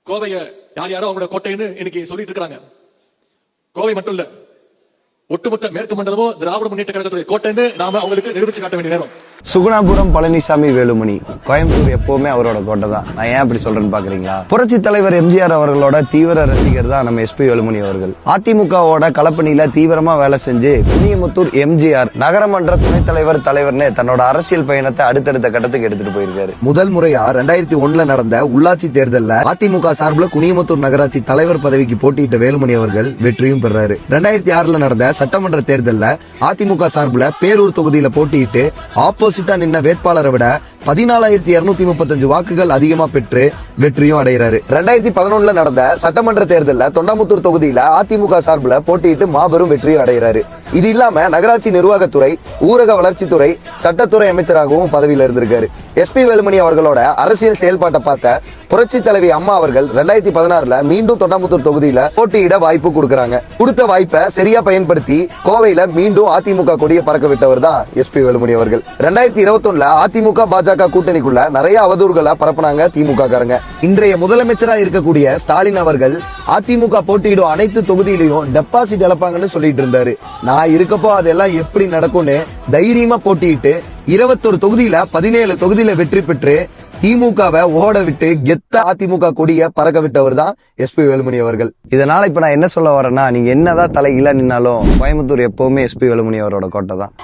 கோவையை யார் யாரோ அவங்களோட கோட்டைன்னு இன்னைக்கு சொல்லிட்டு இருக்காங்க. கோவை மட்டும் இல்ல, ஒட்டுமொத்த மேற்கு மண்டலமும் திராவிட முன்னேற்ற கழகத்துடைய கோட்டைன்னு நாம அவங்களுக்கு நிரூபிச்சு காட்ட வேண்டிய நேரம். சுகுணாபுரம் பழனிசாமி வேலுமணி, கோயம்புத்தூர் எப்பவுமே அவரோட கோட்டை தான். நான் ஏன் அப்படி சொல்றேன்னு பாக்குறீங்களா? புரட்சி தலைவர் எம்ஜிஆர் அவர்களோட தீவிர ரசிகர் தான் நம்ம எஸ்பி வேலுமணி அவர்கள். அதிமுகவோட களப்பணியில தீவிரமா வேலை செஞ்சு குனியமுத்தூர் எம்ஜிஆர் நகரமன்ற துணைத் தலைவர்னு தன்னோட அரசியல் பயணத்தை அடுத்தடுத்த கட்டத்துக்கு எடுத்துட்டு போயிருக்காரு. முதல் முறையா 2001 நடந்த உள்ளாட்சி தேர்தல்ல அதிமுக சார்பில் குனியமுத்தூர் நகராட்சி தலைவர் பதவிக்கு போட்டியிட்ட வேலுமணி அவர்கள் வெற்றியும் பெறாரு. 2006 நடந்த சட்டமன்ற தேர்தல்ல அதிமுக சார்பில் பேரூர் தொகுதியில போட்டியிட்டு ஆப்போசிட்டா நின்ன வேட்பாளரை விட 14,235 வாக்குகள் அதிகமா பெற்று வெற்றியும் அடைகிறாரு. 2011 நடந்த சட்டமன்ற தேர்தலில் தொண்டாமுத்தூர் தொகுதியில அதிமுக சார்பில் போட்டியிட்டு மாபெரும் வெற்றியும் அடைகிறாரு. இது இல்லாம நகராட்சி நிர்வாகத்துறை, ஊரக வளர்ச்சித்துறை, சட்டத்துறை அமைச்சராகவும் பதவியில் இருந்திருக்காரு. எஸ்பி வேலுமணி அவர்களோட அரசியல் செயல்பாட்டை பார்த்த புரட்சி தலைவி அம்மா அவர்கள் 2016 மீண்டும் தொண்டாமுத்தூர் தொகுதியில போட்டியிட வாய்ப்பு கொடுக்கறாங்க. கொடுத்த வாய்ப்பை சரியா பயன்படுத்தி கோவையில மீண்டும் அதிமுக கொடியை பறக்க விட்டவர் தான் எஸ்பி வேலுமணி அவர்கள். 2021 அதிமுக பாஜக கூட்டணிக்குள்ள நிறைய அவதூறுகளை பரப்புனாங்க திமுக காரங்க. இன்றைய முதலமைச்சரா இருக்கக்கூடிய ஸ்டாலின் அவர்கள் அதிமுக போட்டியிடும் அனைத்து தொகுதியிலையும் டெபாசிட் இழப்பாங்கன்னு சொல்லிட்டு இருந்தாரு. நான் இருக்கப்போ அதெல்லாம் எப்படி நடக்கும்னு தைரியமா போட்டியிட்டு 21 தொகுதியில 17 தொகுதியில வெற்றி பெற்று திமுகவை ஓட விட்டு கெத்த அதிமுக கொடிய பறக்க விட்டவர் தான் எஸ்பி வேலுமணி அவர்கள். இதனால இப்ப நான் என்ன சொல்ல வரேன்னா, நீங்க என்னதான் தலைகீழா நின்னாலும் கோயம்புத்தூர் எப்பவுமே எஸ்பி வேலுமணி அவரோட கோட்டை தான்.